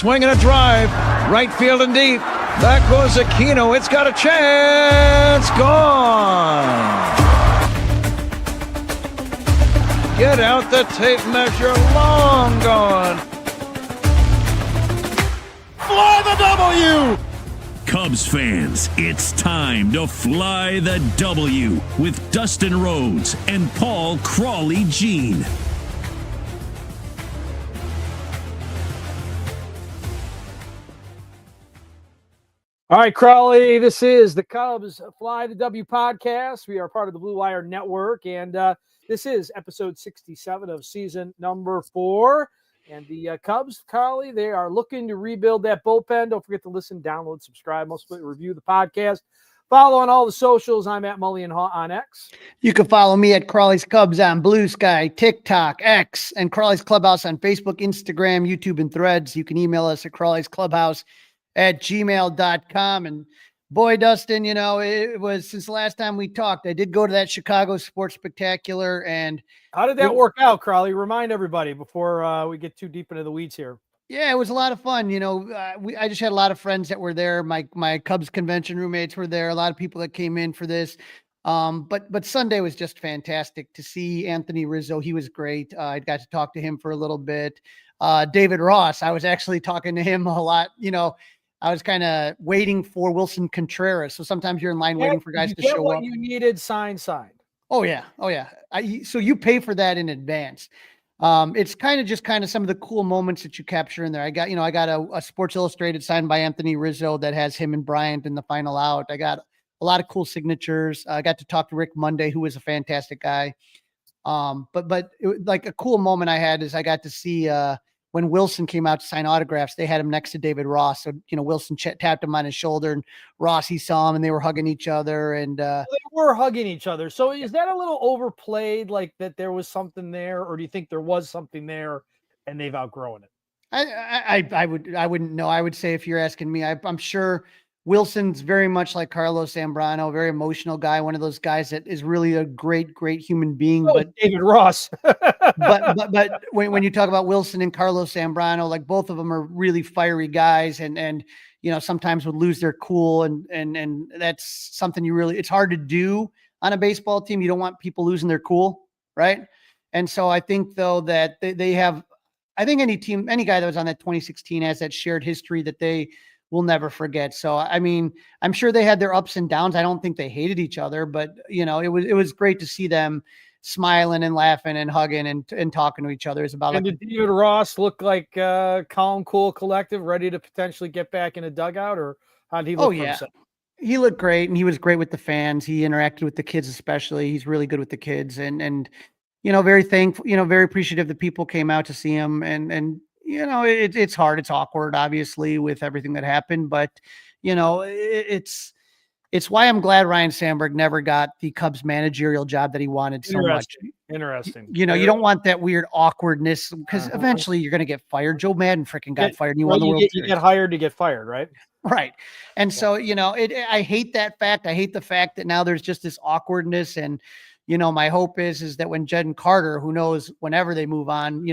swing and a drive. Right field and deep. Back goes Aquino. It's got a chance. Gone. Get out the tape measure. Long gone. Fly the W! Cubs fans, it's time to fly the W with Dustin Rhodes and Paul Crawly Jean. All right, Crawly, this is the Cubs Fly the W podcast. We are part of the Blue Wire Network, and this is episode 67 of season number 4. And the Cubs, Crawly, they are looking to rebuild that bullpen. Don't forget to listen, download, subscribe, mostly review the podcast. Follow on all the socials. I'm at Mully and Haw on X. You can follow me at Crawly's Cubs on Blue Sky, TikTok, X, and Crawly's Clubhouse on Facebook, Instagram, YouTube, and Threads. You can email us at crawlysclubhouse@gmail.com. And boy, Dustin, it was since the last time we talked. I did go to that Chicago Sports Spectacular. And how did that work out, Crawly? Remind everybody before we get too deep into the weeds here. Yeah, it was a lot of fun. I just had a lot of friends that were there. My Cubs convention roommates were there. A lot of people that came in for this. But Sunday was just fantastic to see Anthony Rizzo. He was great. I got to talk to him for a little bit. David Ross, I was actually talking to him a lot. I was kind of waiting for Wilson Contreras. So sometimes you're in line waiting for guys to show what up. You needed signed. Oh yeah. So you pay for that in advance. It's kind of some of the cool moments that you capture in there. I got a Sports Illustrated signed by Anthony Rizzo that has him and Bryant in the final out. I got a lot of cool signatures. I got to talk to Rick Monday, who was a fantastic guy. But like a cool moment I had is I got to see, when Wilson came out to sign autographs, they had him next to David Ross. So, Wilson tapped him on his shoulder, and Ross, he saw him, and they were hugging each other. And they were hugging each other. So is that a little overplayed, like that there was something there, or do you think there was something there and they've outgrown it? I wouldn't know. I would say, if you're asking me, I'm sure Wilson's very much like Carlos Zambrano, very emotional guy, one of those guys that is really a great human being. But David Ross. but when you talk about Wilson and Carlos Zambrano, like both of them are really fiery guys, and sometimes would lose their cool, and that's something it's hard to do on a baseball team. You don't want people losing their cool, right? And so I think though that they have, I think any guy that was on that 2016 has that shared history that they will never forget. So, I mean, I'm sure they had their ups and downs. I don't think they hated each other, but it was great to see them smiling and laughing and hugging and talking to each other. It's about. And did David Ross look like calm, cool, collective, ready to potentially get back in a dugout, or how did he look? For himself? He looked great, and he was great with the fans. He interacted with the kids, especially. He's really good with the kids, and very thankful, very appreciative that people came out to see him, and it's hard. It's awkward, obviously, with everything that happened, but it's why I'm glad Ryan Sandberg never got the Cubs managerial job that he wanted so much. Interesting. You don't want that weird awkwardness, because eventually you're going to get fired. Joe Madden freaking got fired. And he won the World Series. You get hired to get fired, right? Right. And so, I hate that fact. I hate the fact that now there's just this awkwardness. And, my hope is that when Jed and Carter, who knows, whenever they move on,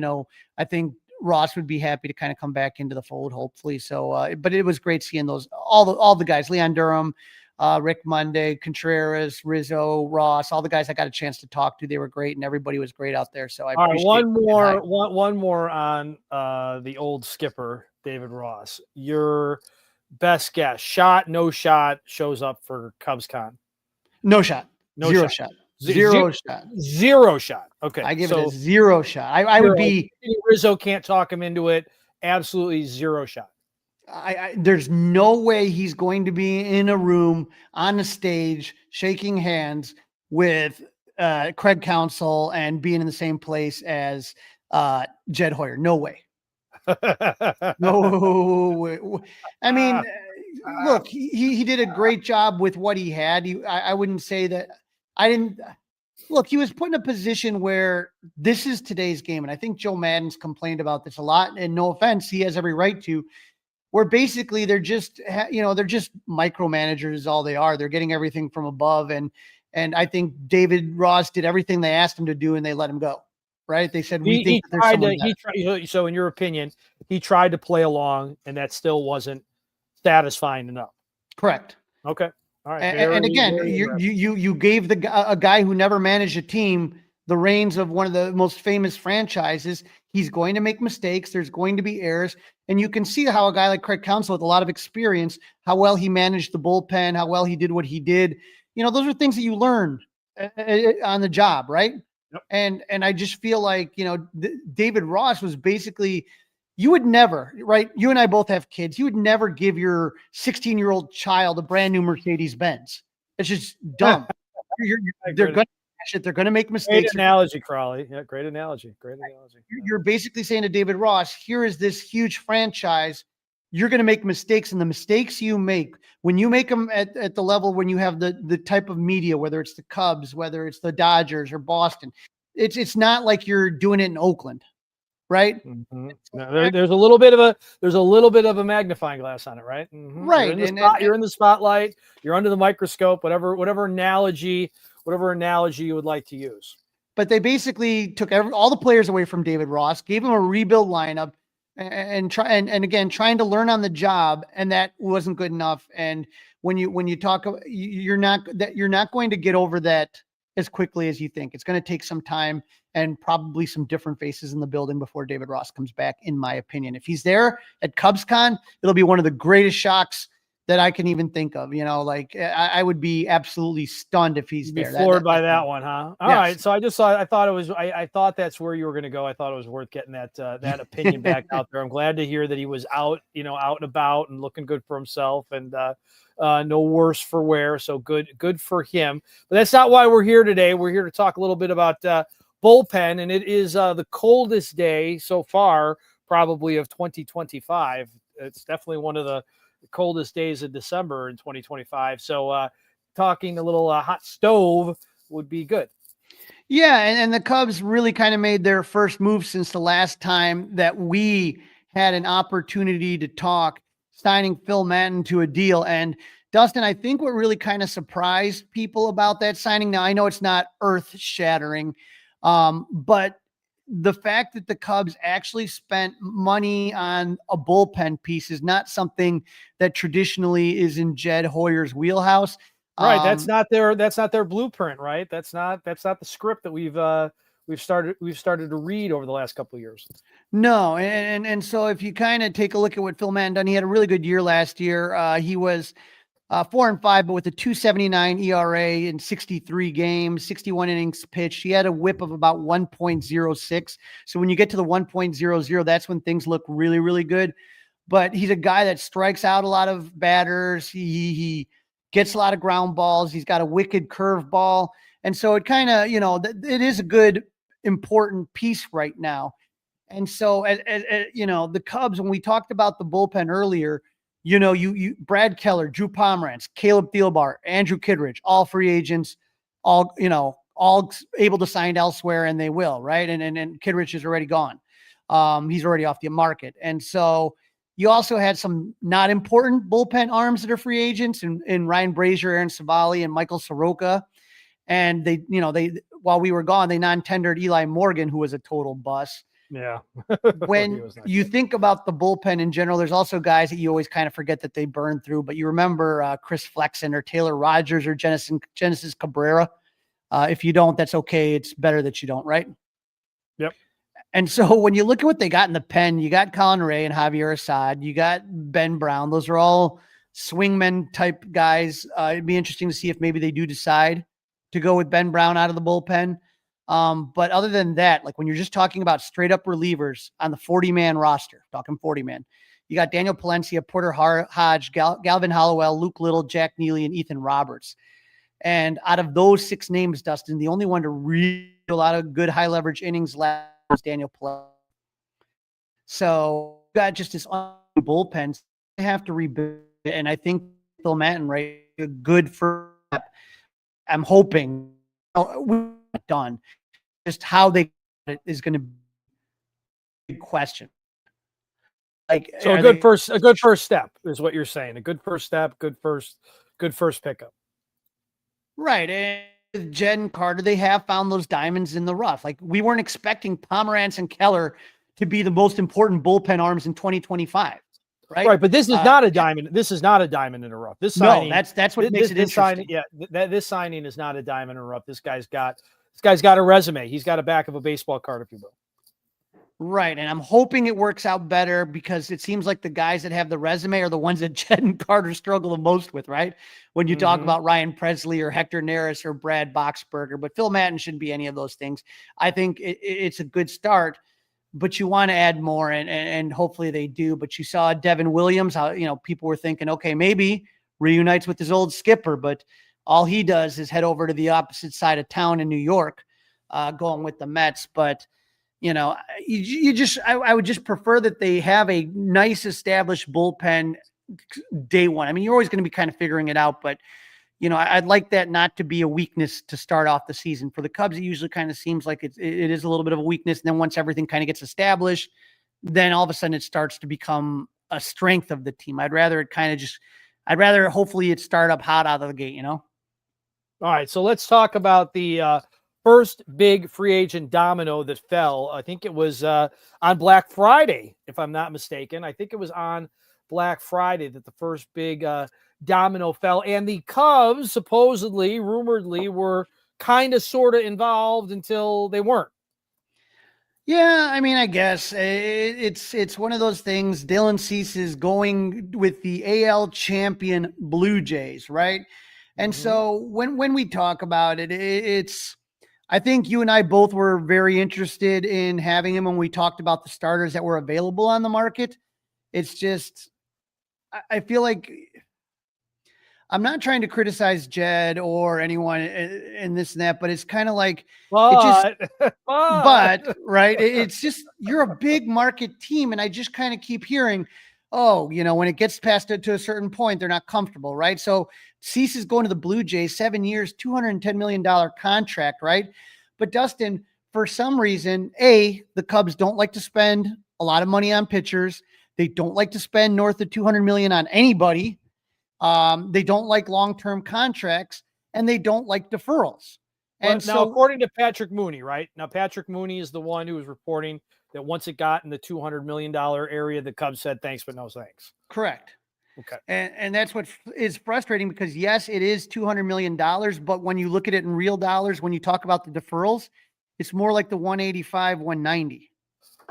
I think Ross would be happy to kind of come back into the fold, hopefully. So, but it was great seeing all the guys, Leon Durham, Rick Monday, Contreras, Rizzo, Ross, all the guys I got a chance to talk to. They were great, and everybody was great out there. So I appreciate one more on the old skipper, David Ross. Your best guess, shot, no shot, shows up for CubsCon? No shot. Zero shot. Zero shot. Okay. I give it a zero shot. I would be. Rizzo can't talk him into it. Absolutely zero shot. There's no way he's going to be in a room on a stage shaking hands with Craig Counsell and being in the same place as Jed Hoyer. No way. No way. I mean, look, he did a great job with what he had. I wouldn't say that. He was put in a position where this is today's game. And I think Joe Madden's complained about this a lot, and no offense, he has every right to, where basically they're just micromanagers is all they are. They're getting everything from above. And I think David Ross did everything they asked him to do, and they let him go. right? They said, we think that there's someone better. So in your opinion, he tried to play along and that still wasn't satisfying enough. Correct. Okay. All right. And again, you gave a guy who never managed a team the reins of one of the most famous franchises. He's going to make mistakes. There's going to be errors. And you can see how a guy like Craig Counsell with a lot of experience, how well he managed the bullpen, how well he did what he did. You know, those are things that you learn on the job, right? Yep. And I just feel like, you know, David Ross was basically, you would never, right? You and I both have kids. You would never give your 16-year-old child a brand new Mercedes-Benz. It's just dumb. They're going to crash it. They're going to make mistakes. Great analogy, Crawly. Yeah, great analogy. Great analogy. You're basically saying to David Ross, here is this huge franchise. You're going to make mistakes, and the mistakes you make, when you make them at the level when you have the type of media, whether it's the Cubs, whether it's the Dodgers or Boston, it's not like you're doing it in Oakland. Right. Mm-hmm. No, there's a little bit of a magnifying glass on it, right? Mm-hmm. Right. You're in the spotlight. You're under the microscope. Whatever analogy you would like to use. But they basically took all the players away from David Ross, gave him a rebuild lineup, and again trying to learn on the job, and that wasn't good enough. And when you talk, you're not going to get over that as quickly as you think. It's going to take some time and probably some different faces in the building before David Ross comes back, in my opinion. If he's there at CubsCon, it'll be one of the greatest shocks that I can even think of. You know, like I would be absolutely stunned if he's there. Floored by that one, huh? All right. So I thought that's where you were going to go. I thought it was worth getting that opinion back out there. I'm glad to hear that he was out and about and looking good for himself, and no worse for wear. So good for him. But that's not why we're here today. We're here to talk a little bit about bullpen, and it is the coldest day so far, probably of 2025. It's definitely one of the coldest days of December in 2025. So talking a little hot stove would be good. Yeah, and the Cubs really kind of made their first move since the last time that we had an opportunity to talk, signing Phil Maton to a deal. And Dustin, I think what really kind of surprised people about that signing, now I know it's not earth-shattering, but the fact that the Cubs actually spent money on a bullpen piece is not something that traditionally is in Jed Hoyer's wheelhouse. Right. That's not their blueprint, right? That's not the script that we've started to read over the last couple of years. No. And so if you kind of take a look at what Phil Maton done, he had a really good year last year. He was 4-5, but with a 2.79 ERA in 63 games, 61 innings pitched. He had a whip of about 1.06. So when you get to the 1.00, that's when things look really, really good. But he's a guy that strikes out a lot of batters. He gets a lot of ground balls. He's got a wicked curveball. And so it kind of, it is a good, important piece right now. And so, the Cubs, when we talked about the bullpen earlier, you Brad Keller, Drew Pomeranz, Caleb Thielbar, Andrew Kittredge, all free agents, all able to sign elsewhere, and they will, right? And Kittredge is already gone. He's already off the market. And so you also had some not important bullpen arms that are free agents in Ryan Brazier, Aaron Savali, and Michael Soroka. And they while we were gone, they non-tendered Eli Morgan, who was a total bust. Yeah. When you think about the bullpen in general, there's also guys that you always kind of forget that they burned through, but you remember Chris Flexen or Taylor Rogers or Genesis Cabrera. If you don't, that's okay. It's better that you don't, right? Yep. And so when you look at what they got in the pen, you got Colin Ray and Javier Assad, you got Ben Brown. Those are all swingman type guys. It'd be interesting to see if maybe they do decide to go with Ben Brown out of the bullpen. But other than that, like when you're just talking about straight up relievers on the 40-man roster, talking 40-man, you got Daniel Palencia, Porter Hodge, Galvin Hollowell, Luke Little, Jack Neely, and Ethan Roberts. And out of those 6 names, Dustin, the only one to read a lot of good high leverage innings last was Daniel Palencia. So you got just this bullpen. They have to rebuild it. And I think Phil Maton, right, a good for. I'm hoping we're done. Just how they is going to be a question. Like, so a good first step is what you're saying. A good first step, good first pickup. Right. Jed and Carter, they have found those diamonds in the rough. Like, we weren't expecting Pomerantz and Keller to be the most important bullpen arms in 2025, right? Right, but this is not a diamond. This is not a diamond in the rough. This signing, that's what makes it interesting. This signing is not a diamond in the rough. This guy's got a resume. He's got a back of a baseball card, if you will. Right, and I'm hoping it works out better because it seems like the guys that have the resume are the ones that Jed and Carter struggle the most with, right? When you talk about Ryan Presley or Hector Neris or Brad Boxberger, but Phil Matten shouldn't be any of those things. I think it's a good start, but you want to add more, and hopefully they do. But you saw Devin Williams, how, people were thinking, okay, maybe reunites with his old skipper, but all he does is head over to the opposite side of town in New York, going with the Mets. But I would just prefer that they have a nice established bullpen day one. I mean, you're always going to be kind of figuring it out, but I'd like that not to be a weakness to start off the season. For the Cubs, it usually kind of seems like it is a little bit of a weakness. And then once everything kind of gets established, then all of a sudden it starts to become a strength of the team. I'd rather hopefully it start up hot out of the gate, All right. So let's talk about the first big free agent domino that fell. I think it was on Black Friday, if I'm not mistaken. I think it was on Black Friday that the first big domino fell, and the Cubs supposedly, rumoredly, were kind of sort of involved until they weren't. Yeah, I mean, I guess it's one of those things. Dylan Cease is going with the AL champion Blue Jays, right? And so when we talk about it, I think you and I both were very interested in having him when we talked about the starters that were available on the market. It's just, I feel like I'm not trying to criticize Jed or anyone and this and that, but it's kind of like, right. It's just, you're a big market team. And I just kind of keep hearing, when it gets past it to a certain point, they're not comfortable. Right. So Cease is going to the Blue Jays, 7 years, $210 million contract. Right. But Dustin, for some reason, the Cubs don't like to spend a lot of money on pitchers. They don't like to spend north of $200 million on anybody. They don't like long-term contracts, and they don't like deferrals. And now, according to Patrick Mooney, right? Now, Patrick Mooney is the one who was reporting that once it got in the $200 million area, the Cubs said thanks, but no thanks. Correct. Okay. And that's what is frustrating, because yes, it is $200 million, but when you look at it in real dollars, when you talk about the deferrals, it's more like the 185, 190.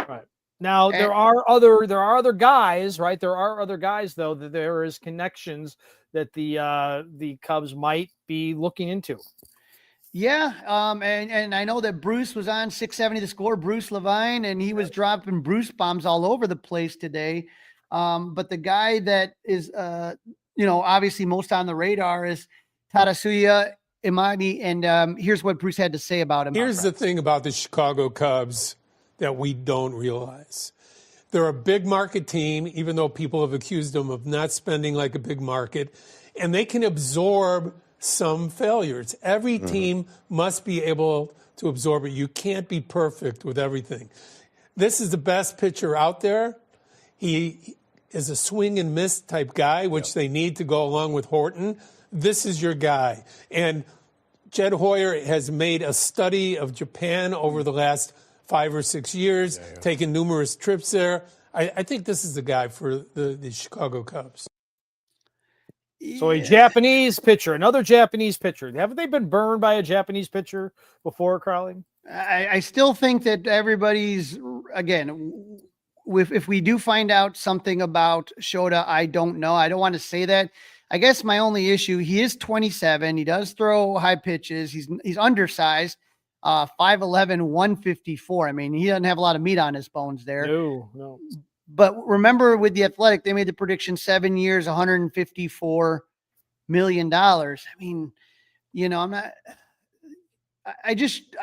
Right. Now, there are other guys, right? There are other guys, though, that there is connections that the Cubs might be looking into. Yeah, and I know that Bruce was on 670 The Score, Bruce Levine, and he was dropping Bruce bombs all over the place today. But the guy that is, obviously most on the radar is Tadasuya Imani, and here's what Bruce had to say about him. Here's the thing about the Chicago Cubs that we don't realize. They're a big market team, even though people have accused them of not spending like a big market, and they can absorb some failures. Every team must be able to absorb it. You can't be perfect with everything. This is the best pitcher out there. He is a swing and miss type guy, which they need to go along with Horton. This is your guy. And Jed Hoyer has made a study of Japan over the last 5 or 6 years, taken numerous trips there. I think this is the guy for the Chicago Cubs. So a Japanese pitcher, another Japanese pitcher. Haven't they been burned by a Japanese pitcher before, Crawly? I still think that everybody's, again, if we do find out something about Shota, I don't know. I don't want to say that. I guess my only issue, he is 27. He does throw high pitches. He's undersized. 5'11", 154. I mean, he doesn't have a lot of meat on his bones there. No. But remember, with the Athletic, they made the prediction 7 years, $154 million. I mean, I'm not.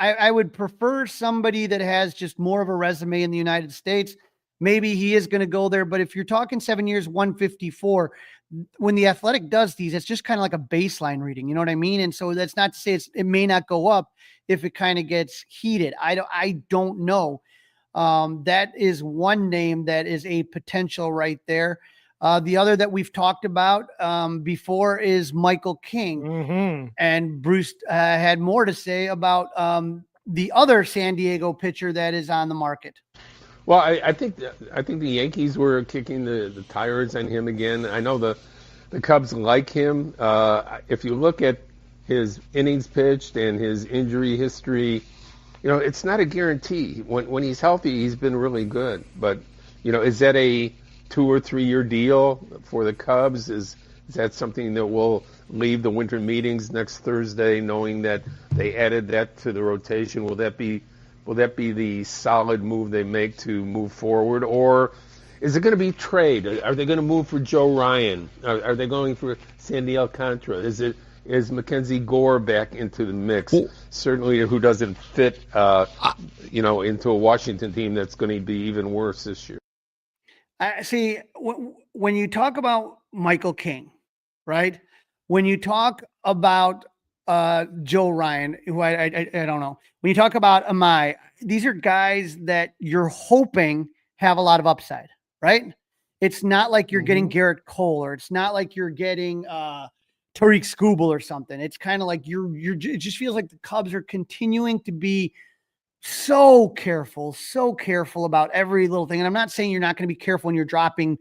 I would prefer somebody that has just more of a resume in the United States. Maybe he is going to go there. But if you're talking 7 years, 154, when the Athletic does these, it's just kind of like a baseline reading. You know what I mean? And so that's not to say it may not go up if it kind of gets heated. I don't know. That is one name that is a potential right there. The other that we've talked about before is Michael King. Mm-hmm. And Bruce had more to say about the other San Diego pitcher that is on the market. Well, I think the Yankees were kicking the tires on him again. I know the Cubs like him. If you look at his innings pitched and his injury history, it's not a guarantee. When he's healthy, he's been really good. But is that a 2 or 3 year deal for the Cubs? Is that something that will leave the winter meetings next Thursday, knowing that they added that to the rotation? Will that be the solid move they make to move forward, or is it going to be trade? Are they going to move for Joe Ryan? Are they going for Sandy Alcantara? Is Mackenzie Gore back into the mix? Certainly, who doesn't fit, into a Washington team that's going to be even worse this year. See, when you talk about Michael King, right? When you talk about Joe Ryan, who I don't know. When you talk about Amai, these are guys that you're hoping have a lot of upside, right? It's not like you're getting Garrett Cole, or it's not like you're getting Tariq Skubal or something. It's kind of like it just feels like the Cubs are continuing to be so careful about every little thing. And I'm not saying you're not going to be careful when you're dropping,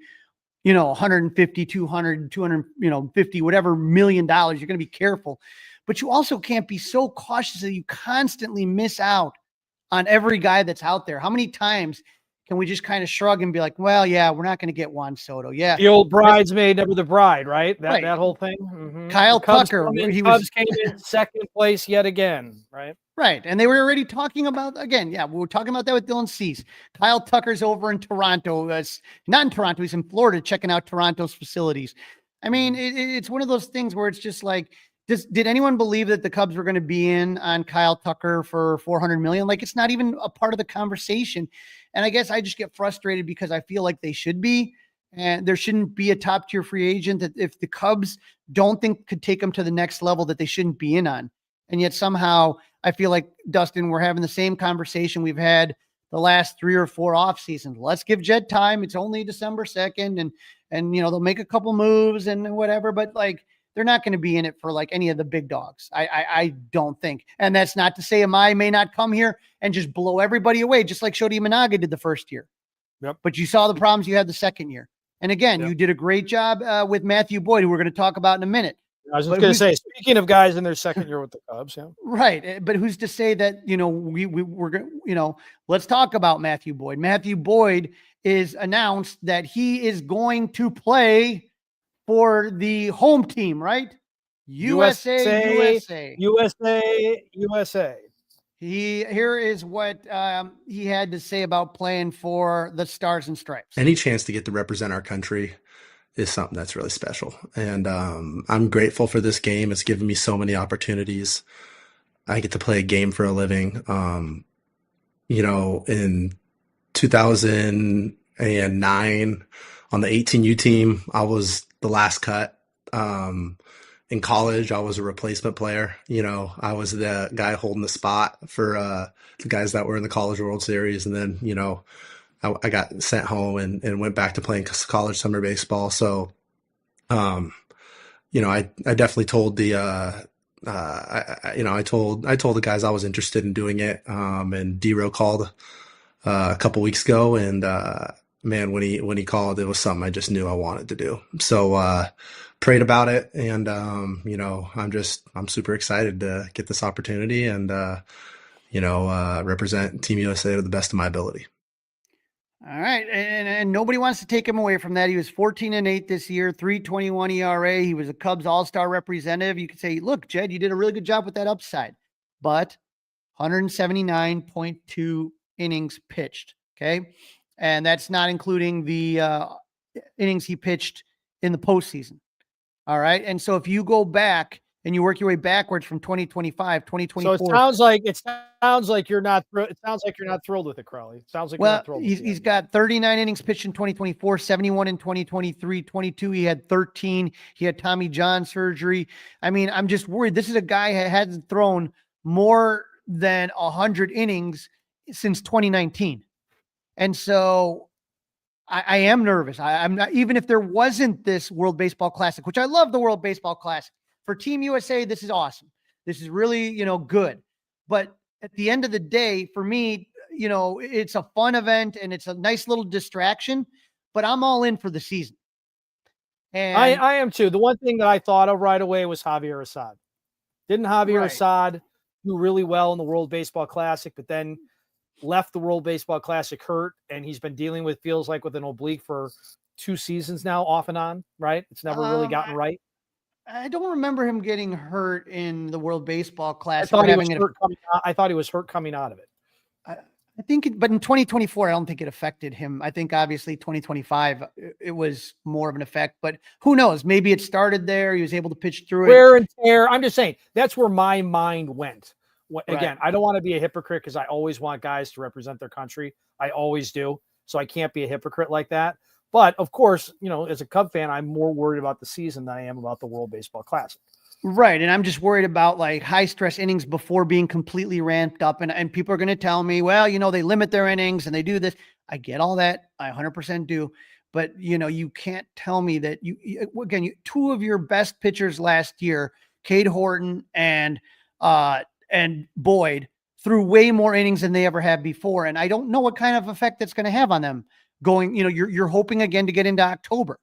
150, 200, 250, whatever $1 million, you're going to be careful. But you also can't be so cautious that you constantly miss out on every guy that's out there. How many times can we just kind of shrug and be like, well, yeah, we're not going to get Juan Soto. Yeah. The old bridesmaid, never the bride, right? Right. That whole thing. Mm-hmm. Kyle Tucker. Cubs came in second place yet again, right? Right. And they were already talking about, again, we were talking about that with Dylan Cease. Kyle Tucker's over in Toronto. Not in Toronto. He's in Florida checking out Toronto's facilities. I mean, it's one of those things where it's just like, did anyone believe that the Cubs were going to be in on Kyle Tucker for $400 million? Like, it's not even a part of the conversation. And I guess I just get frustrated because I feel like they should be, and there shouldn't be a top tier free agent that if the Cubs don't think could take them to the next level, that they shouldn't be in on. And yet somehow I feel like, Dustin, we're having the same conversation we've had the last 3 or 4 off seasons. Let's give Jed time. It's only December 2nd and they'll make a couple moves and whatever, but like, they're not going to be in it for like any of the big dogs. I don't think. And that's not to say Amai may not come here and just blow everybody away, just like Shodi Imanaga did the first year. Yep. But you saw the problems you had the second year. And again, you did a great job with Matthew Boyd, who we're going to talk about in a minute. I was just going to say, speaking of guys in their second year with the Cubs, right. But who's to say that, we're going let's talk about Matthew Boyd. Matthew Boyd is announced that he is going to play for the home team, right? USA. Here is what he had to say about playing for the Stars and Stripes. Any chance to get to represent our country is something that's really special. And I'm grateful for this game. It's given me so many opportunities. I get to play a game for a living. In 2009 on the 18U team, I was the last cut. In college, I was a replacement player. I was the guy holding the spot for the guys that were in the College World Series. And then, I got sent home and went back to playing college summer baseball. So, I definitely told I told the guys I was interested in doing it. And D-Row called a couple weeks ago, and man, when he called, it was something I just knew I wanted to do. So, prayed about it. And, I'm super excited to get this opportunity and, represent Team USA to the best of my ability. All right. And nobody wants to take him away from that. He was 14-8 this year, 3.21 ERA. He was a Cubs all-star representative. You could say, look, Jed, you did a really good job with that upside, but 179.2 innings pitched. Okay. And that's not including the innings he pitched in the postseason. All right. And so if you go back and you work your way backwards from 2025, 2024. So it sounds like you're not thrilled with it, Crawly. It sounds like you're not thrilled. He's got 39 innings pitched in 2024, 71 in 2023, 22. He had 13. He had Tommy John surgery. I mean, I'm just worried. This is a guy who hasn't thrown more than 100 innings since 2019. And so I am nervous. I'm not, even if there wasn't this World Baseball Classic, which I love the World Baseball Classic. For Team USA, this is awesome. This is really, good. But at the end of the day, for me, it's a fun event and it's a nice little distraction, but I'm all in for the season. And I am too. The one thing that I thought of right away was Javier Assad. Didn't Javier Right. Assad do really well in the World Baseball Classic, but then left the World Baseball Classic hurt, and he's been dealing with, feels like, with an oblique for 2 seasons now, off and on, right? It's never really gotten right. I don't remember him getting hurt in the World Baseball I Classic. thought he was hurt coming out. I thought he was hurt coming out of it. I think, but in 2024, I don't think it affected him. I think obviously 2025, it was more of an effect, but who knows? Maybe it started there. He was able to pitch through it. Wear and tear. I'm just saying that's where my mind went. Again, Right. I don't want to be a hypocrite because I always want guys to represent their country. I always do. So I can't be a hypocrite like that. But of course, as a Cub fan, I'm more worried about the season than I am about the World Baseball Classic. Right. And I'm just worried about like high stress innings before being completely ramped up. And people are going to tell me, well, they limit their innings and they do this. I get all that. I 100% do. But, you can't tell me that again, two of your best pitchers last year, Cade Horton and Boyd, threw way more innings than they ever have before. And I don't know what kind of effect that's going to have on them going, you're hoping again to get into October.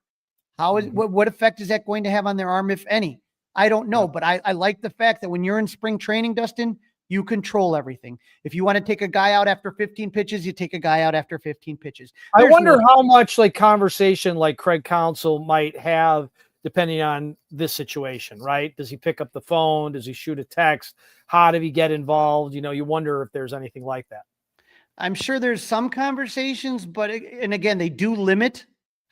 What effect is that going to have on their arm, if any? I don't know, but I like the fact that when you're in spring training, Dustin, you control everything. If you want to take a guy out after 15 pitches, you take a guy out after 15 pitches. I wonder how much conversation Craig Counsell might have depending on this situation, right? Does he pick up the phone? Does he shoot a text? How did he get involved? You wonder if there's anything like that. I'm sure there's some conversations, and again, they do limit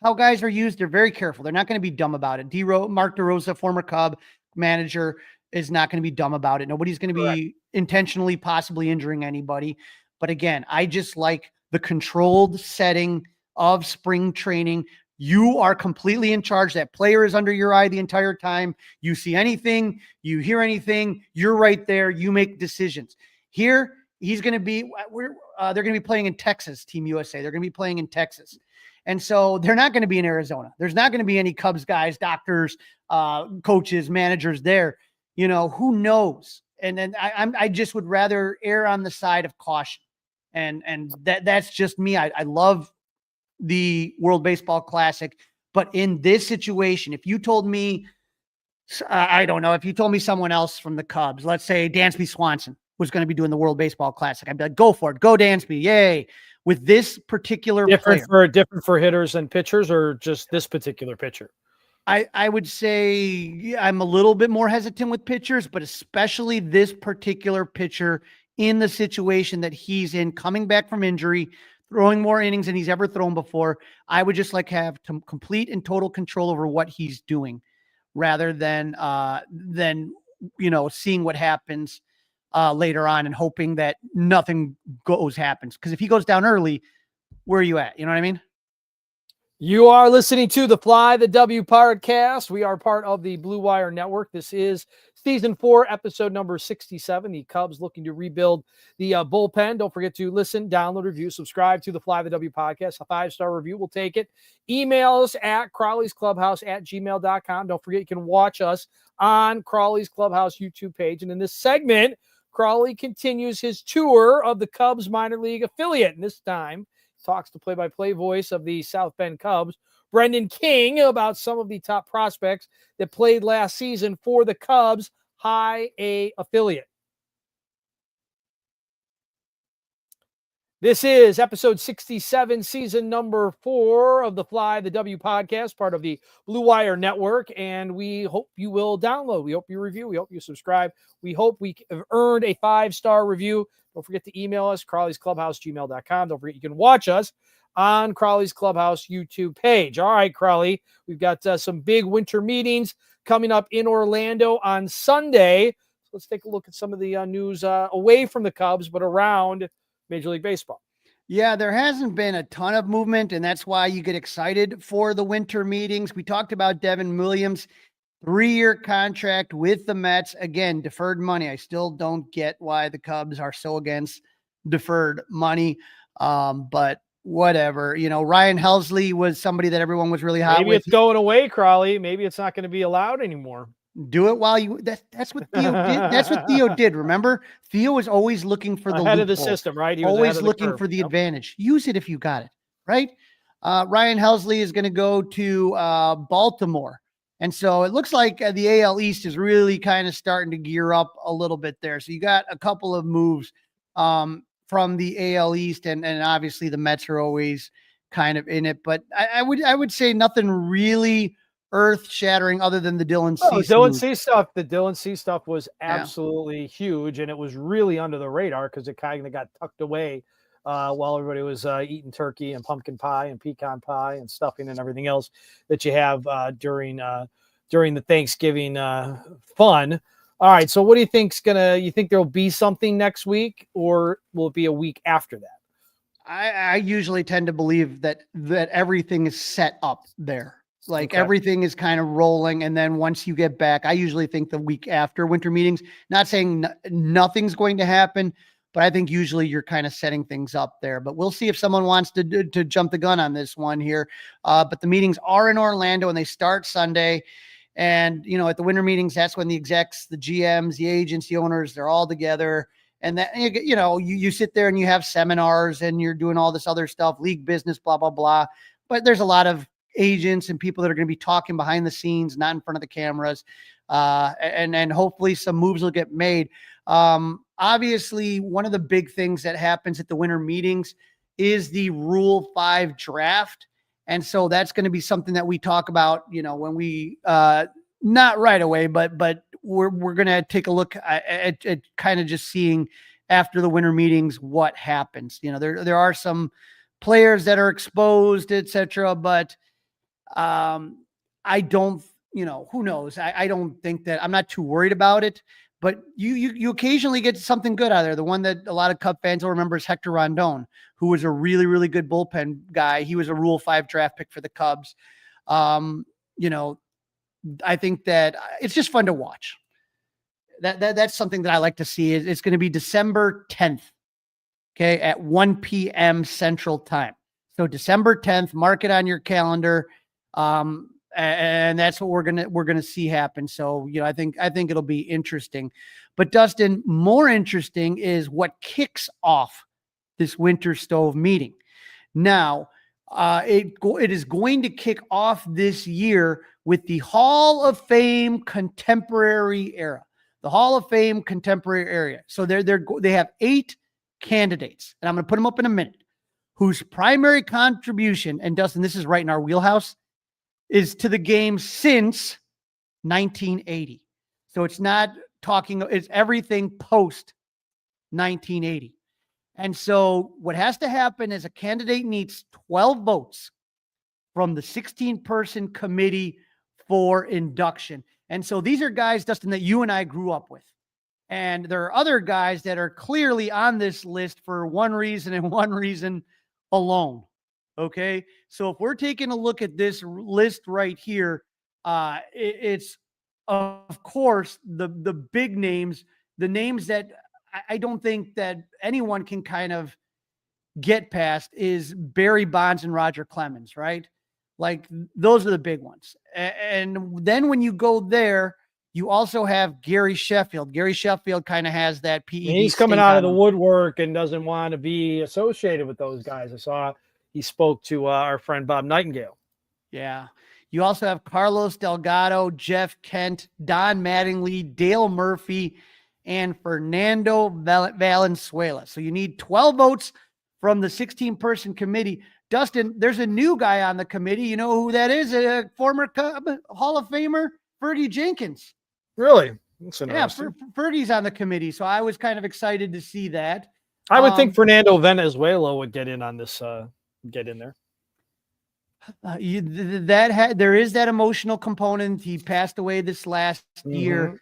how guys are used. They're very careful. They're not going to be dumb about it. Mark DeRosa, former Cub manager, is not going to be dumb about it. Nobody's going to be intentionally possibly injuring anybody. But again, I just like the controlled setting of spring training. You are completely in charge. That player is under your eye the entire time. You see anything, you hear anything, you're right there. You make decisions. Here, he's going to be, they're going to be playing in Texas, Team USA. They're going to be playing in Texas. And so they're not going to be in Arizona. There's not going to be any Cubs guys, doctors, coaches, managers there. Who knows? And then I just would rather err on the side of caution. And that's just me. I love the World Baseball Classic, but in this situation, if you told me, I don't know, if you told me someone else from the Cubs, let's say Dansby Swanson was going to be doing the World Baseball Classic, I'd be like, go for it. Go Dansby. Yay. With this particular different for hitters and pitchers, or just this particular pitcher? I would say I'm a little bit more hesitant with pitchers, but especially this particular pitcher in the situation that he's in, coming back from injury, throwing more innings than he's ever thrown before. I would just have complete and total control over what he's doing, rather than seeing what happens later on and hoping that nothing happens. Because if he goes down early, where are you at? You know what I mean? You are listening to the Fly the W podcast. We are part of the Blue Wire Network. This is season 4, episode number 67. The Cubs looking to rebuild the bullpen. Don't forget to listen, download, review, subscribe to the Fly the W podcast. A 5-star review, we'll take it. Email us at crawleysclubhouse@gmail.com. Don't forget you can watch us on Crawley's Clubhouse YouTube page. And in this segment, Crawly continues his tour of the Cubs minor league affiliate. And this time, talks to play-by-play voice of the South Bend Cubs, Brendan King, about some of the top prospects that played last season for the Cubs High A affiliate. This is episode 67, season number 4 of the Fly the W podcast, part of the Blue Wire Network, and we hope you will download. We hope you review. We hope you subscribe. We hope we have earned a 5-star review. Don't forget to email us, crawleysclubhouse@gmail.com. Don't forget you can watch us on Crawley's Clubhouse YouTube page. All right, Crawly, we've got some big winter meetings coming up in Orlando on Sunday. So let's take a look at some of the news away from the Cubs, but around Major League Baseball. Yeah, there hasn't been a ton of movement, and that's why you get excited for the winter meetings. We talked about Devin Williams, 3-year contract with the Mets. Again, deferred money. I still don't get why the Cubs are so against deferred money. But whatever. Ryan Helsley was somebody that everyone was really hot Maybe with. it's going away, Crawly. Maybe it's not going to be allowed anymore. Do it while that's what Theo did. That's what Theo did. Remember, Theo was always looking for the ahead of the loophole. system, right? He was always looking for the advantage. Use it if you got it, right? Ryan Helsley is going to go to Baltimore. And so it looks like the AL East is really kind of starting to gear up a little bit there. So you got a couple of moves from the AL East, and obviously the Mets are always kind of in it. But I would say nothing really earth-shattering other than the Dylan Cease. The Dylan Cease stuff was absolutely huge, and it was really under the radar because it kind of got tucked away while everybody was eating turkey and pumpkin pie and pecan pie and stuffing and everything else that you have during the Thanksgiving fun. All right, so what do you think's you think there'll be something next week, or will it be a week after that? I usually tend to believe that everything is set up there. Like everything is kind of rolling. And then once you get back, I usually think the week after winter meetings, not saying nothing's going to happen, but I think usually you're kind of setting things up there. But we'll see if someone wants to jump the gun on this one here. But the meetings are in Orlando and they start Sunday. And, at the winter meetings, that's when the execs, the GMs, the agents, the owners, they're all together. And that, you sit there and you have seminars and you're doing all this other stuff, league business, blah, blah, blah. But there's a lot of agents and people that are going to be talking behind the scenes, not in front of the cameras. And hopefully some moves will get made. Obviously, one of the big things that happens at the winter meetings is the Rule 5 draft. And so that's going to be something that we talk about, when we, not right away, but we're going to take a look at kind of just seeing after the winter meetings what happens. There are some players that are exposed, etc., but I don't, who knows? I don't think that I'm not too worried about it, but you occasionally get something good out of there. The one that a lot of Cub fans will remember is Hector Rondon, who was a really, really good bullpen guy. He was a Rule 5 draft pick for the Cubs. I think that it's just fun to watch. That's something that I like to see. It's going to be December 10th. Okay. At 1 p.m. Central Time. So December 10th, mark it on your calendar. And that's what we're going to see happen. So, I think it'll be interesting, but Dustin, more interesting is what kicks off this winter stove meeting. Now, it is going to kick off this year with the Hall of Fame contemporary era, the Hall of Fame contemporary area. So they have 8 candidates, and I'm going to put them up in a minute, whose primary contribution, and Dustin, this is right in our wheelhouse, is to the game since 1980. So it's everything post 1980. And so what has to happen is a candidate needs 12 votes from the 16-person committee for induction. And so these are guys, Dustin, that you and I grew up with. And there are other guys that are clearly on this list for one reason and one reason alone. Okay. So if we're taking a look at this list right here, it's of course the big names, the names that I don't think that anyone can kind of get past is Barry Bonds and Roger Clemens, right? Like those are the big ones. And then when you go there, you also have Gary Sheffield. Gary Sheffield kind of has that PED. He's coming out of the woodwork and doesn't want to be associated with those guys. I saw he spoke to our friend Bob Nightingale. Yeah. You also have Carlos Delgado, Jeff Kent, Don Mattingly, Dale Murphy, and Fernando Valenzuela. So you need 12 votes from the 16-person committee. Dustin, there's a new guy on the committee. You know who that is? A former Cub Hall of Famer, Fergie Jenkins. Really? Yeah, Fergie's on the committee. So I was kind of excited to see that. I would think Fernando Valenzuela would get in on this, get in there. There is that emotional component. He passed away this last year.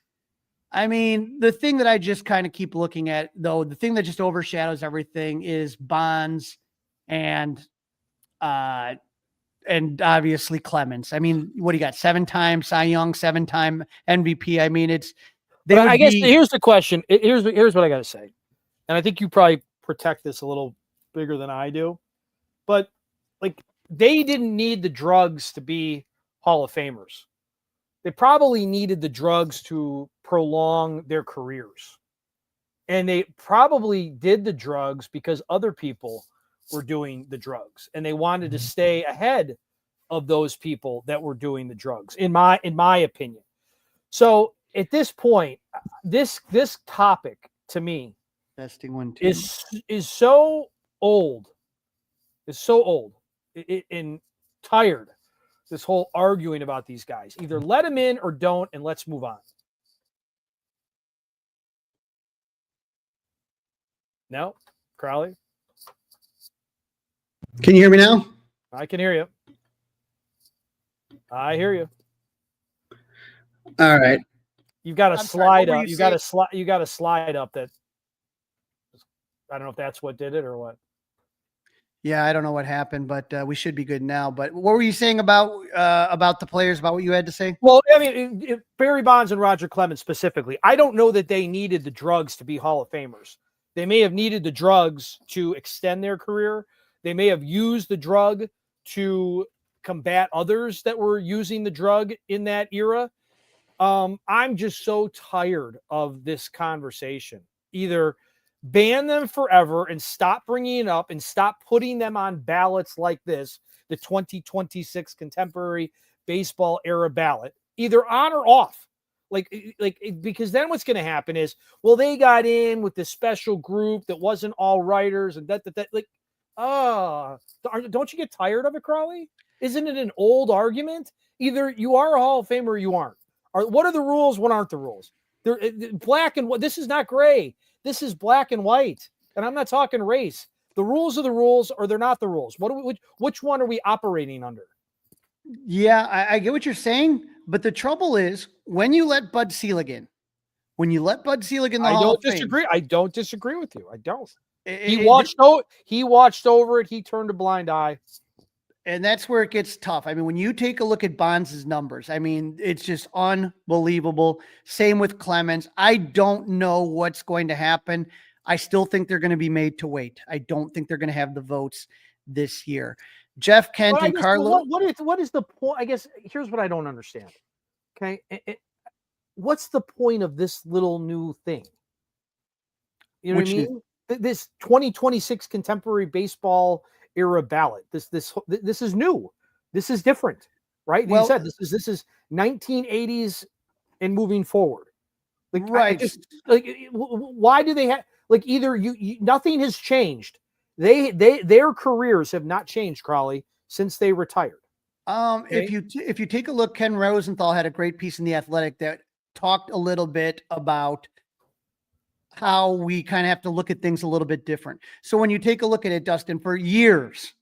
I mean, the thing that I just kind of keep looking at, though, the thing that just overshadows everything is Bonds and obviously Clemens. I mean, what do you got? 7-time Cy Young, 7-time MVP. I mean, I guess here's the question. Here's what I got to say. And I think you probably protect this a little bigger than I do. but like they didn't need the drugs to be Hall of Famers. They probably needed the drugs to prolong their careers. And they probably did the drugs because other people were doing the drugs and they wanted to stay ahead of those people that were doing the drugs, in my opinion. So at this point, this topic to me testing 1 2 is so old. It's so old and tired. This whole arguing about these guys. Either let them in or don't, and let's move on. No, Crawly? Can you hear me now? I can hear you. I hear you. All right. You've got a I'm slide sorry, what were up. you You got a saying? slide. You got a slide up that I don't know if that's what did it or what. Yeah, I don't know what happened, but we should be good now. But what were you saying about the players, about what you had to say? Well, I mean, Barry Bonds and Roger Clemens specifically, I don't know that they needed the drugs to be Hall of Famers. They may have needed the drugs to extend their career. They may have used the drug to combat others that were using the drug in that era. I'm just so tired of this conversation. Either ban them forever and stop bringing it up and stop putting them on ballots like this, the 2026 contemporary baseball era ballot, either on or off. Because then what's going to happen is, well, they got in with this special group that wasn't all writers and that. Don't you get tired of it, Crawly? Isn't it an old argument? Either you are a Hall of Famer or you aren't. What are the rules? What aren't the rules? They're black and white. This is not gray. This is black and white. And I'm not talking race. The rules are the rules, or they're not the rules. Which one are we operating under? Yeah, I get what you're saying, but the trouble is when you let Bud Selig in, the Hall of Fame, I don't disagree with you. I don't. He watched over it. He turned a blind eye. And that's where it gets tough. I mean, when you take a look at Bonds' numbers, I mean, it's just unbelievable. Same with Clemens. I don't know what's going to happen. I still think they're going to be made to wait. I don't think they're going to have the votes this year. Jeff Kent and Carlo. What is the point? I guess here's what I don't understand. Okay. What's the point of this little new thing? You know what I mean? This 2026 contemporary baseball era ballot. This is new. This is different, right? Well, you said this is 1980s and moving forward. Right. Why do they have either you nothing has changed. Their careers have not changed, Crawly, since they retired. Okay? If you take a look, Ken Rosenthal had a great piece in The Athletic that talked a little bit about how we kind of have to look at things a little bit different. So when you take a look at it, Dustin, for years,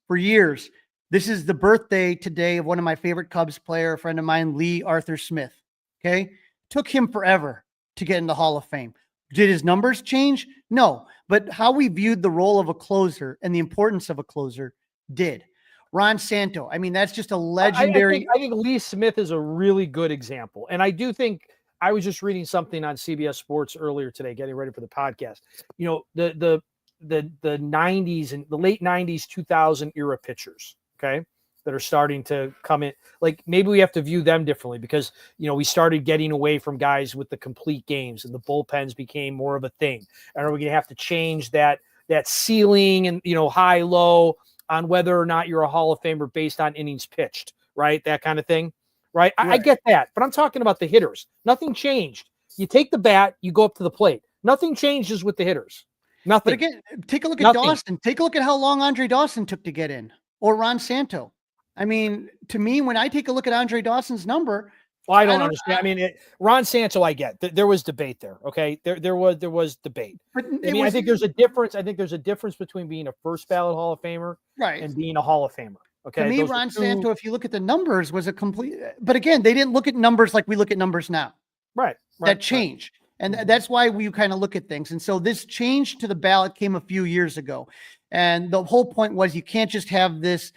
this is the birthday today of one of my favorite Cubs player, a friend of mine, Lee Arthur Smith. Okay. Took him forever to get in the Hall of Fame. Did his numbers change? No, but how we viewed the role of a closer and the importance of a closer did. Ron Santo. I mean, that's just a legendary. I think Lee Smith is a really good example. And I do think, I was just reading something on CBS Sports earlier today, getting ready for the podcast. You know, the 90s and the late 90s, 2000 era pitchers, okay, that are starting to come in. Like maybe we have to view them differently because, you know, we started getting away from guys with the complete games and the bullpens became more of a thing. And are we going to have to change that ceiling and, you know, high, low on whether or not you're a Hall of Famer based on innings pitched, right? That kind of thing. Right. I get that, but I'm talking about the hitters. Nothing changed. You take the bat, you go up to the plate. Nothing changes with the hitters. Nothing. But again, take a look at Dawson. Take a look at how long Andre Dawson took to get in, or Ron Santo. I mean, to me, when I take a look at Andre Dawson's number, well, I don't understand. I mean, Ron Santo, I get. There was debate there. Okay, there was debate. But I think there's a difference. I think there's a difference between being a first ballot Hall of Famer and being a Hall of Famer. Okay. To me, Ron Santo, if you look at the numbers, was a complete. But again, they didn't look at numbers like we look at numbers now. Right. That changed. And that's why we kind of look at things. And so this change to the ballot came a few years ago. And the whole point was you can't just have this,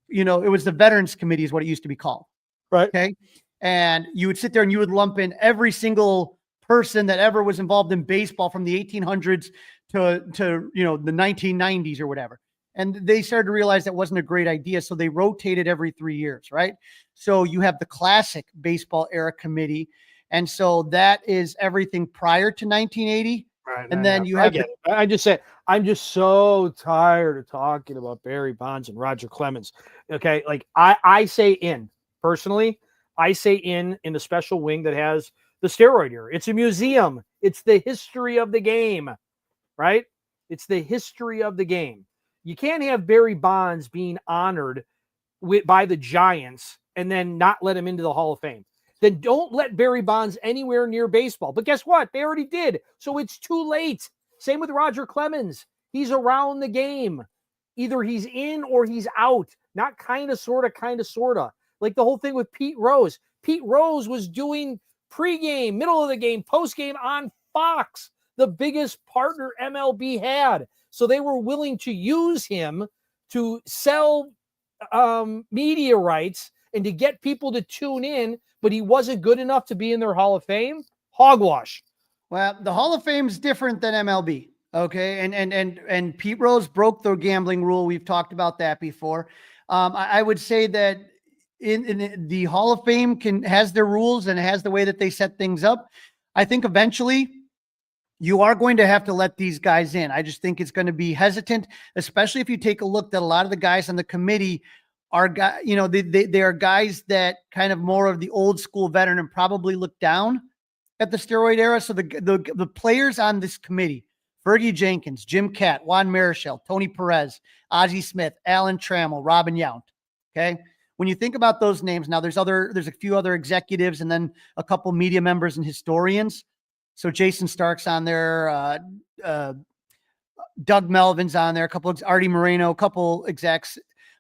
you know, it was the Veterans Committee is what it used to be called. Right. Okay. And you would sit there and you would lump in every single person that ever was involved in baseball from the 1800s to you know, the 1990s or whatever. And they started to realize that wasn't a great idea. So they rotated every 3 years, right? So you have the classic baseball era committee. And so that is everything prior to 1980. Right, And then you have I just say I'm just so tired of talking about Barry Bonds and Roger Clemens. Okay, like I say in personally, I say in the special wing that has the steroid era. It's a museum. It's the history of the game, right? It's the history of the game. You can't have Barry Bonds being honored by the Giants and then not let him into the Hall of Fame. Then don't let Barry Bonds anywhere near baseball. But guess what? They already did. So it's too late. Same with Roger Clemens. He's around the game. Either he's in or he's out. Not kind of, sort of. Like the whole thing with Pete Rose. Pete Rose was doing pregame, middle of the game, postgame on Fox, the biggest partner MLB had. So they were willing to use him to sell media rights and to get people to tune in, but he wasn't good enough to be in their Hall of Fame. Hogwash. Well, the Hall of Fame is different than MLB. Okay. And Pete Rose broke the gambling rule. We've talked about that before. I would say that in the Hall of Fame has their rules and has the way that they set things up. I think eventually you are going to have to let these guys in. I just think it's going to be hesitant, especially if you take a look that a lot of the guys on the committee are guys, they are guys that kind of more of the old school veteran and probably look down at the steroid era. So the players on this committee, Fergie Jenkins, Jim Catt, Juan Marichal, Tony Perez, Ozzie Smith, Alan Trammell, Robin Yount. Okay. When you think about those names, now there's a few other executives and then a couple media members and historians. So Jason Stark's on there, Doug Melvin's on there, a couple of Artie Moreno, a couple execs.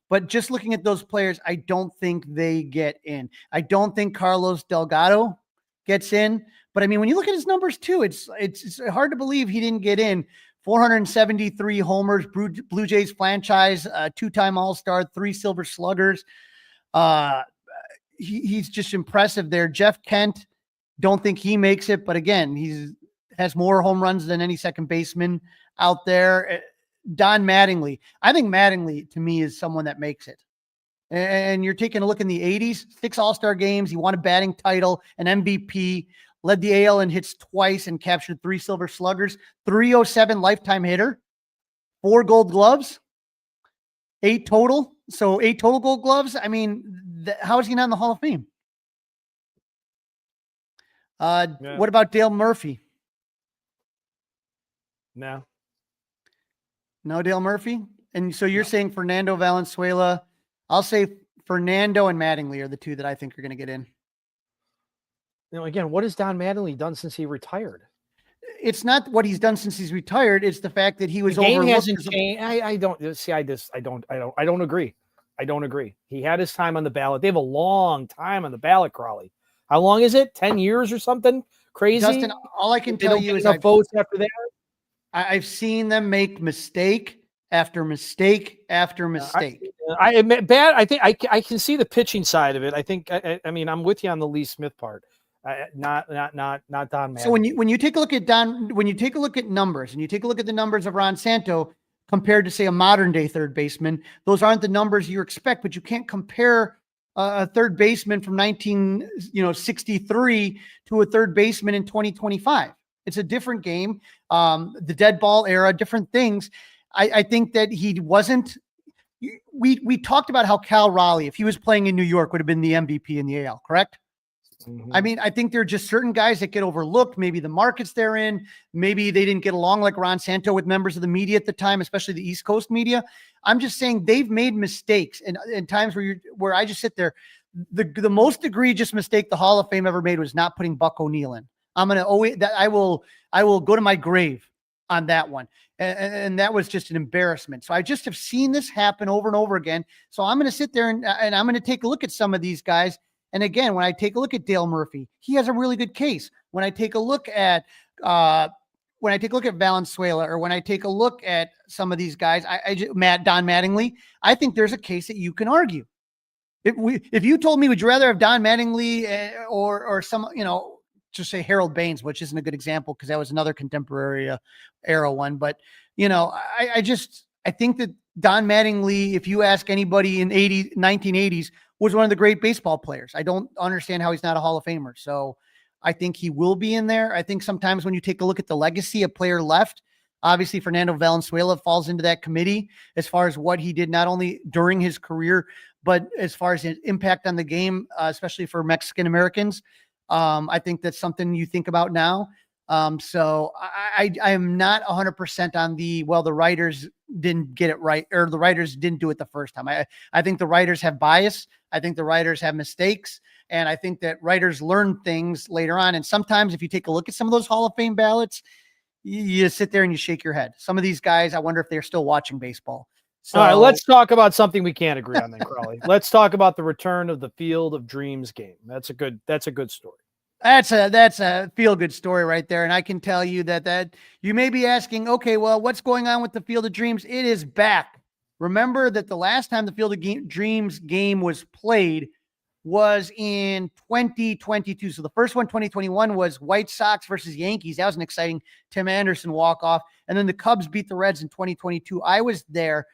But just looking at those players, I don't think they get in. I don't think Carlos Delgado gets in. But I mean, when you look at his numbers too, it's hard to believe he didn't get in. 473 homers, Blue Jays franchise, two-time All-Star, 3 Silver Sluggers. He's just impressive there. Jeff Kent, don't think he makes it, but again, has more home runs than any second baseman out there. Don Mattingly. I think Mattingly to me is someone that makes it. And you're taking a look in the 80s, 6 All-Star games. He won a batting title, an MVP, led the AL in hits twice and captured 3 Silver Sluggers, 307 lifetime hitter, 4 Gold Gloves, 8 total. So 8 total Gold Gloves. I mean, how is he not in the Hall of Fame? What about Dale Murphy? No Dale Murphy. And so you're saying Fernando Valenzuela. I'll say Fernando and Mattingly are the 2 that I think are going to get in. Again, what has Don Mattingly done since he retired? It's not what he's done since he's retired. It's the fact that he was the game overlooked. Hasn't changed. I don't agree. I don't agree. He had his time on the ballot. They have a long time on the ballot, Crawly. How long is it? 10 years or something crazy? Justin, all I can tell you is votes after that. I've seen them make mistake after mistake after mistake. I think I can see the pitching side of it. I think. I mean, I'm with you on the Lee Smith part. Not Don Mattingly. So when you take a look at when you take a look at numbers and you take a look at the numbers of Ron Santo compared to say a modern day third baseman, those aren't the numbers you expect. But you can't compare a third baseman from 1963 to a third baseman in 2025. It's a different game. The dead ball era, different things. I think that he wasn't. We talked about how Cal Raleigh, if he was playing in New York, would have been the MVP in the AL, correct? Mm-hmm. I mean, I think there are just certain guys that get overlooked. Maybe the markets they're in. Maybe they didn't get along like Ron Santo with members of the media at the time, especially the East Coast media. I'm just saying they've made mistakes and times where I just sit there. The most egregious mistake the Hall of Fame ever made was not putting Buck O'Neil in. I'm going to always that I will go to my grave on that one. And that was just an embarrassment. So I just have seen this happen over and over again. So I'm going to sit there and I'm going to take a look at some of these guys. And again, when I take a look at Dale Murphy, he has a really good case. When I take a look at Valenzuela, or when I take a look at some of these guys, Don Mattingly, I think there's a case that you can argue. If you told me, would you rather have Don Mattingly or some, just say Harold Baines, which isn't a good example because that was another contemporary era one. But, I I think that Don Mattingly, if you ask anybody in 1980s, was one of the great baseball players. I don't understand how he's not a Hall of Famer. So I think he will be in there. I think sometimes when you take a look at the legacy of player left, obviously Fernando Valenzuela falls into that committee as far as what he did, not only during his career, but as far as his impact on the game, especially for Mexican Americans. I think that's something you think about now. So I am not 100% on the writers didn't get it right, or the writers didn't do it the first time. I think the writers have bias. I think the writers have mistakes. And I think that writers learn things later on. And sometimes if you take a look at some of those Hall of Fame ballots, you sit there and you shake your head. Some of these guys, I wonder if they're still watching baseball. So, all right, let's talk about something we can't agree on then, Crawly. Let's talk about the return of the Field of Dreams game. That's a good story. That's a feel-good story right there. And I can tell you that you may be asking, okay, well, what's going on with the Field of Dreams? It is back. Remember that the last time the Field of Dreams game was played was in 2022. So the first one, 2021, was White Sox versus Yankees. That was an exciting Tim Anderson walk-off. And then the Cubs beat the Reds in 2022. I was there.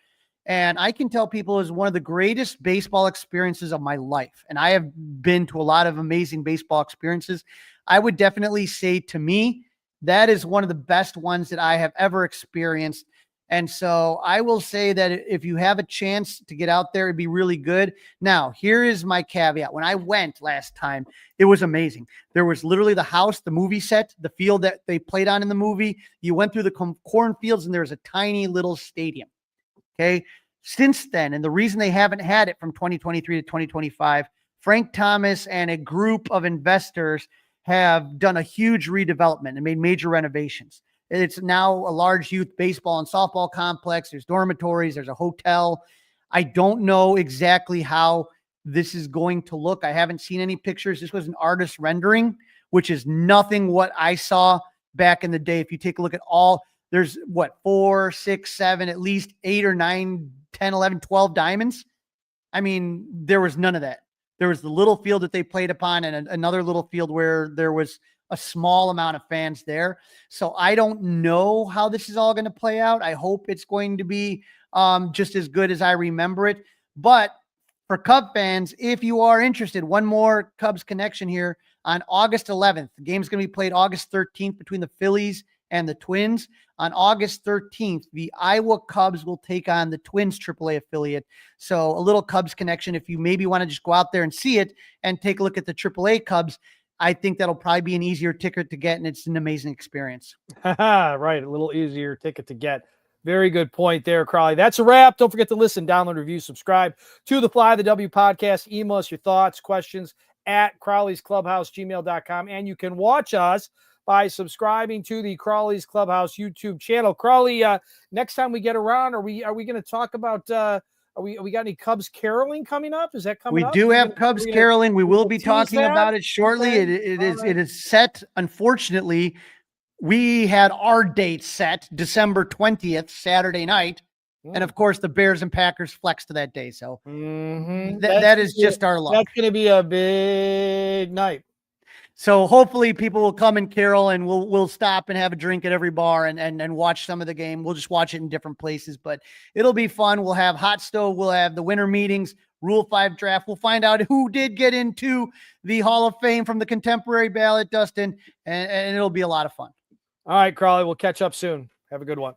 And I can tell people it was one of the greatest baseball experiences of my life. And I have been to a lot of amazing baseball experiences. I would definitely say, to me, that is one of the best ones that I have ever experienced. And so I will say that if you have a chance to get out there, it'd be really good. Now, here is my caveat. When I went last time, it was amazing. There was literally the house, the movie set, the field that they played on in the movie. You went through the cornfields, and there was a tiny little stadium. Okay. Since then, and the reason they haven't had it from 2023 to 2025, Frank Thomas and a group of investors have done a huge redevelopment and made major renovations. It's now a large youth baseball and softball complex. There's dormitories. There's a hotel. I don't know exactly how this is going to look. I haven't seen any pictures. This was an artist rendering, which is nothing what I saw back in the day. If you take a look at all, there's 4, 6, 7, at least 8 or 9, 10, 11, 12 diamonds. I mean, there was none of that. There was the little field that they played upon, and another little field where there was a small amount of fans there. So I don't know how this is all going to play out. I hope it's going to be just as good as I remember it. But for Cub fans, if you are interested, one more Cubs connection here. On August 11th, the game's going to be played August 13th between the Phillies and the Twins. On August 13th, the Iowa Cubs will take on the Twins AAA affiliate. So a little Cubs connection. If you maybe want to just go out there and see it and take a look at the AAA Cubs, I think that'll probably be an easier ticket to get, and it's an amazing experience. Right, a little easier ticket to get. Very good point there, Crawly. That's a wrap. Don't forget to listen, download, review, subscribe to the Fly the W podcast. Email us your thoughts, questions at Crawly's Clubhouse, gmail.com. And you can watch us by subscribing to the Crawly's Clubhouse YouTube channel. Crawly, next time we get around, are we going to talk about we got any Cubs caroling coming up? Is that coming up? We do have Cubs caroling. We will be talking about it shortly. It is set. Unfortunately, we had our date set December 20th, Saturday night. And of course, the Bears and Packers flex to that day. So that is just our luck. That's going to be a big night. So hopefully people will come and carol, and we'll stop and have a drink at every bar and watch some of the game. We'll just watch it in different places, but it'll be fun. We'll have hot stove. We'll have the winter meetings, Rule 5 draft. We'll find out who did get into the Hall of Fame from the contemporary ballot, Dustin, and it'll be a lot of fun. All right, Crawly, we'll catch up soon. Have a good one.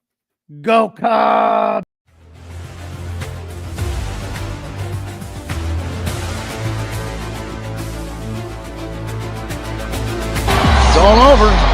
Go Cubs! It's all over.